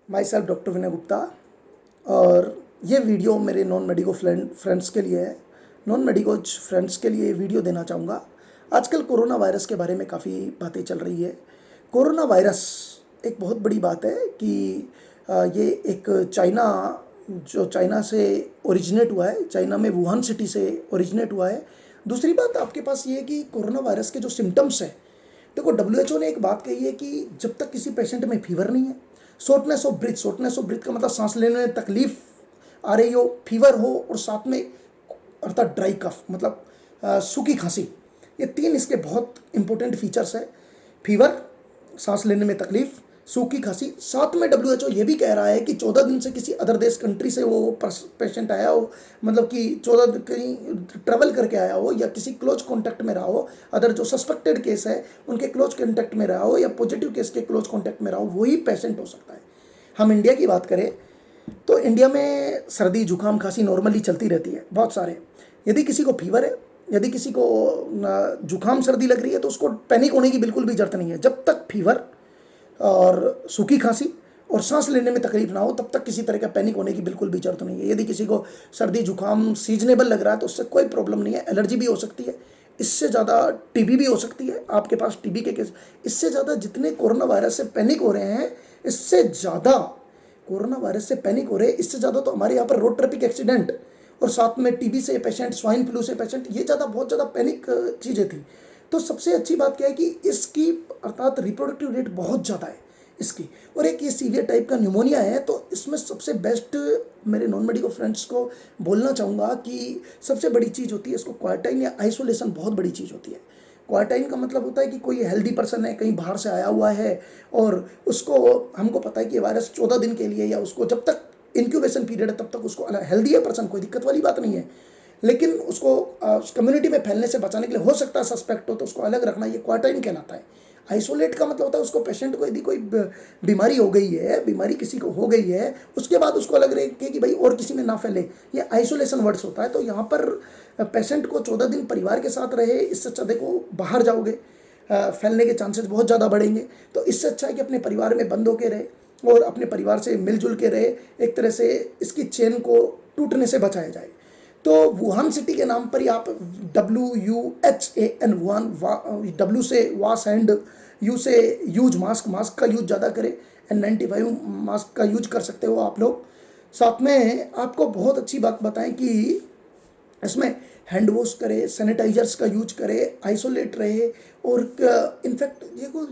My self doctor विनय गुप्ता। और ये video मेरे नॉन मेडिको फ्रेंड्स के लिए है। नॉन मेडिको फ्रेंड्स के लिए ये वीडियो देना चाहूँगा। आजकल कोरोना वायरस के बारे में काफ़ी बातें चल रही है। कोरोना वायरस एक बहुत बड़ी बात है कि ये एक चाइना से ओरिजिनेट हुआ है, चाइना में वुहान सिटी से ओरिजिनेट हुआ है। दूसरी बात आपके पास ये है कि कोरोना वायरस के जो सिम्टम्स हैं, देखो WHO ने एक बात कही है कि जब तक किसी पेशेंट में फीवर नहीं है, शॉर्टनेस ऑफ ब्रीथ का मतलब सांस लेने में तकलीफ आ रही हो, फीवर हो और साथ में अर्थात ड्राई कफ मतलब सूखी खांसी, ये तीन इसके बहुत इंपॉर्टेंट फीचर्स है। फीवर, सांस लेने में तकलीफ, सूखी खांसी। साथ में WHO ये भी कह रहा है कि 14 दिन से किसी अदर देश कंट्री से वो पेशेंट आया हो, मतलब कि 14 कहीं ट्रैवल करके आया हो या किसी क्लोज कॉन्टैक्ट में रहा हो, अदर जो सस्पेक्टेड केस है उनके क्लोज कॉन्टैक्ट में रहा हो या पॉजिटिव केस के क्लोज कॉन्टैक्ट में रहा हो, वही पेशेंट हो सकता है। हम इंडिया की बात करें तो इंडिया में सर्दी जुकाम खांसी नॉर्मली चलती रहती है बहुत सारे। यदि किसी को फीवर है, यदि किसी को जुकाम सर्दी लग रही है तो उसको पैनिक होने की बिल्कुल भी जरूरत नहीं है। जब तक फीवर और सूखी खांसी और सांस लेने में तकलीफ ना हो तब तक किसी तरह का पैनिक होने की बिल्कुल भी जरूरत नहीं है। यदि किसी को सर्दी जुकाम सीजनेबल लग रहा है तो उससे कोई प्रॉब्लम नहीं है। एलर्जी भी हो सकती है, इससे ज़्यादा टीबी भी हो सकती है, आपके पास टीबी के केस। इससे ज़्यादा जितने कोरोना वायरस से पैनिक हो रहे हैं, इससे ज़्यादा कोरोना वायरस से पैनिक हो रहे हैं, इससे ज़्यादा तो हमारे यहाँ पर रोड ट्रैफिक एक्सीडेंट और साथ में टीबी से पेशेंट, स्वाइन फ्लू से पेशेंट, ये बहुत ज़्यादा पैनिक चीज़ें थी। तो सबसे अच्छी बात क्या है कि इसकी अर्थात रिप्रोडक्टिव रेट बहुत ज़्यादा है इसकी। और एक ये सीवियर टाइप का न्यूमोनिया है, तो इसमें सबसे बेस्ट मेरे नॉन मेडिकल फ्रेंड्स को बोलना चाहूँगा कि सबसे बड़ी चीज़ होती है इसको क्वारंटाइन या आइसोलेशन, बहुत बड़ी चीज़ होती है। क्वारंटाइन का मतलब होता है कि कोई हेल्दी पर्सन है, कहीं बाहर से आया हुआ है और उसको, हमको पता है कि वायरस 14 दिन के लिए या उसको जब तक इंक्यूबेशन पीरियड है तब तक उसको हेल्दी है पर्सन, कोई दिक्कत वाली बात नहीं है, लेकिन उसको कम्युनिटी में फैलने से बचाने के लिए हो सकता है सस्पेक्ट हो तो उसको अलग रखना, ये क्वारंटाइन कहलाता है। आइसोलेट का मतलब होता है उसको पेशेंट को यदि कोई बीमारी हो गई है, बीमारी किसी को हो गई है, उसके बाद उसको अलग रखे कि भाई और किसी में ना फैले, ये आइसोलेशन वर्ड्स होता है। तो यहाँ पर पेशेंट को 14 दिन परिवार के साथ रहे, इससे अच्छा देखो बाहर जाओगे फैलने के चांसेस बहुत ज़्यादा बढ़ेंगे। तो इससे अच्छा है कि अपने परिवार में बंद होके रहे और अपने परिवार से मिलजुल के रहे, एक तरह से इसकी चेन को टूटने से बचाया जाए। तो वुहान सिटी के नाम पर ही आप WUHAN वुहान, W से वाश हैंड, यू से यूज मास्क का यूज ज़्यादा करें, N95 मास्क का यूज कर सकते हो आप लोग। साथ में आपको बहुत अच्छी बात बताएं कि इसमें हैंड वॉश करे, सैनिटाइजर्स का यूज करे, आइसोलेट रहे। और इनफैक्ट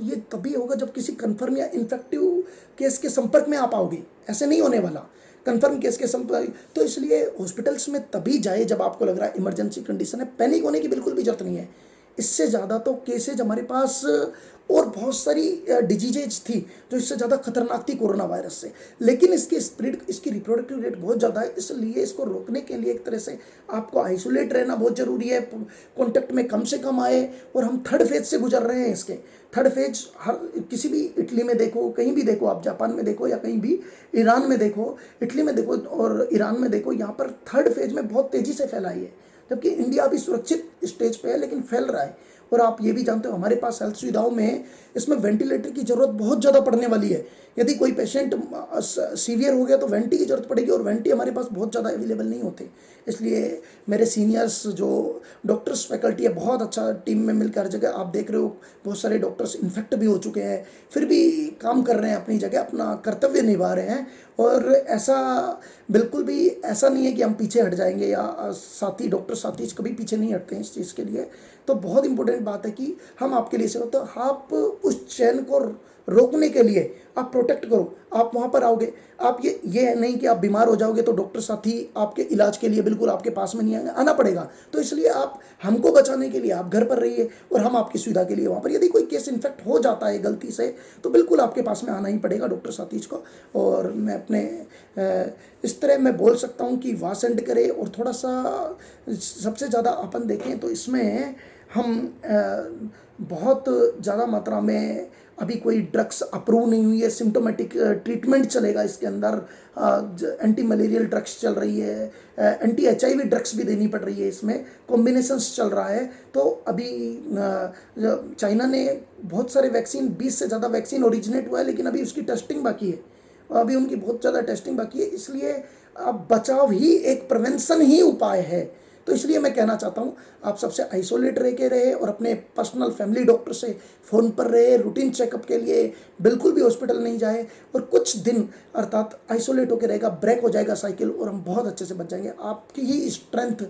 ये तभी होगा जब किसी कन्फर्म या इन्फेक्टिव केस के संपर्क में आप आओगे, ऐसे नहीं होने वाला कन्फर्म केस के संपर्क। तो इसलिए हॉस्पिटल्स में तभी जाए जब आपको लग रहा है इमरजेंसी कंडीशन है, पैनिक होने की बिल्कुल भी जरूरत नहीं है। इससे ज़्यादा तो केसेज हमारे पास और बहुत सारी डिजीजेज थी जो इससे ज़्यादा खतरनाक थी कोरोना वायरस से, लेकिन इसकी स्प्रेड, इसकी रिप्रोडक्टिव रेट बहुत ज़्यादा है। इसलिए इसको रोकने के लिए एक तरह से आपको आइसोलेट रहना बहुत ज़रूरी है, कॉन्टेक्ट में कम से कम आए। और हम थर्ड फेज से गुजर रहे हैं इसके। थर्ड फेज हर किसी भी, इटली में देखो, कहीं भी देखो, आप जापान में देखो या कहीं भी, ईरान में देखो, इटली में देखो और ईरान में देखो, यहाँ पर थर्ड फेज में बहुत तेज़ी से फैलाई है, जबकि इंडिया अभी सुरक्षित स्टेज पे है लेकिन फैल रहा है। और आप ये भी जानते हो हमारे पास हेल्थ सुविधाओं में इसमें वेंटिलेटर की ज़रूरत बहुत ज़्यादा पड़ने वाली है। यदि कोई पेशेंट सीवियर हो गया तो वेंटी की ज़रूरत पड़ेगी और वेंटी हमारे पास बहुत ज़्यादा अवेलेबल नहीं होते। इसलिए मेरे सीनियर्स जो डॉक्टर्स फैकल्टी है, बहुत अच्छा टीम में मिलकर हर जगह आप देख रहे हो, बहुत सारे डॉक्टर्स इन्फेक्ट भी हो चुके हैं, फिर भी काम कर रहे हैं अपनी जगह, अपना कर्तव्य निभा रहे हैं। और ऐसा बिल्कुल भी ऐसा नहीं है कि हम पीछे हट जाएंगे, या साथी, डॉक्टर साथी कभी पीछे नहीं हटते हैं इस चीज़ के लिए। तो बहुत इंपॉर्टेंट बात है कि हम आपके लिए सेवा, तो आप उस चैन को रोकने के लिए आप प्रोटेक्ट करो। आप वहाँ पर आओगे, आप ये नहीं कि आप बीमार हो जाओगे तो डॉक्टर साथी आपके इलाज के लिए बिल्कुल आपके पास में नहीं आएंगे, आना पड़ेगा। तो इसलिए आप हमको बचाने के लिए आप घर पर रहिए और हम आपकी सुविधा के लिए वहाँ पर, यदि कोई केस इन्फेक्ट हो जाता है गलती से तो बिल्कुल आपके पास में आना ही पड़ेगा डॉक्टर साथीज को। और मैं अपने इस तरह मैं बोल सकता हूँ कि वास एंड करें। और थोड़ा सा सबसे ज़्यादा अपन देखें तो इसमें हम बहुत ज़्यादा मात्रा में अभी कोई ड्रग्स अप्रूव नहीं हुई है, सिम्टोमेटिक ट्रीटमेंट चलेगा इसके अंदर, एंटी मलेरियल ड्रग्स चल रही है, एंटी HIV ड्रग्स भी देनी पड़ रही है, इसमें कॉम्बिनेशंस चल रहा है। तो अभी चाइना ने बहुत सारे वैक्सीन, 20 से ज़्यादा वैक्सीन ओरिजिनेट हुआ है, लेकिन अभी उसकी टेस्टिंग बाकी है। अभी उनकी बहुत ज़्यादा टेस्टिंग बाकी है, इसलिए अब बचाव ही एक प्रिवेंशन ही उपाय है। तो इसलिए मैं कहना चाहता हूँ आप सबसे आइसोलेट रह के रहे और अपने पर्सनल फैमिली डॉक्टर से फ़ोन पर रहे, रूटीन चेकअप के लिए बिल्कुल भी हॉस्पिटल नहीं जाए, और कुछ दिन अर्थात आइसोलेट होकर रहेगा, ब्रेक हो जाएगा साइकिल और हम बहुत अच्छे से बच जाएंगे। आपकी ही स्ट्रेंथ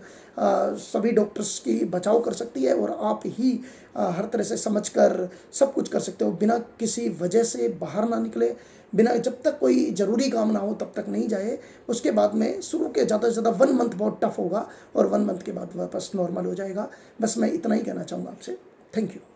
सभी डॉक्टर्स की बचाव कर सकती है, और आप ही हर तरह से समझ कर सब कुछ कर सकते हो। बिना किसी वजह से बाहर ना निकले, बिना, जब तक कोई ज़रूरी काम ना हो तब तक नहीं जाए। उसके बाद में शुरू के ज़्यादा से ज़्यादा 1 मंथ बहुत टफ होगा, और 1 मंथ के बाद वापस नॉर्मल हो जाएगा। बस मैं इतना ही कहना चाहूँगा आपसे। Thank you.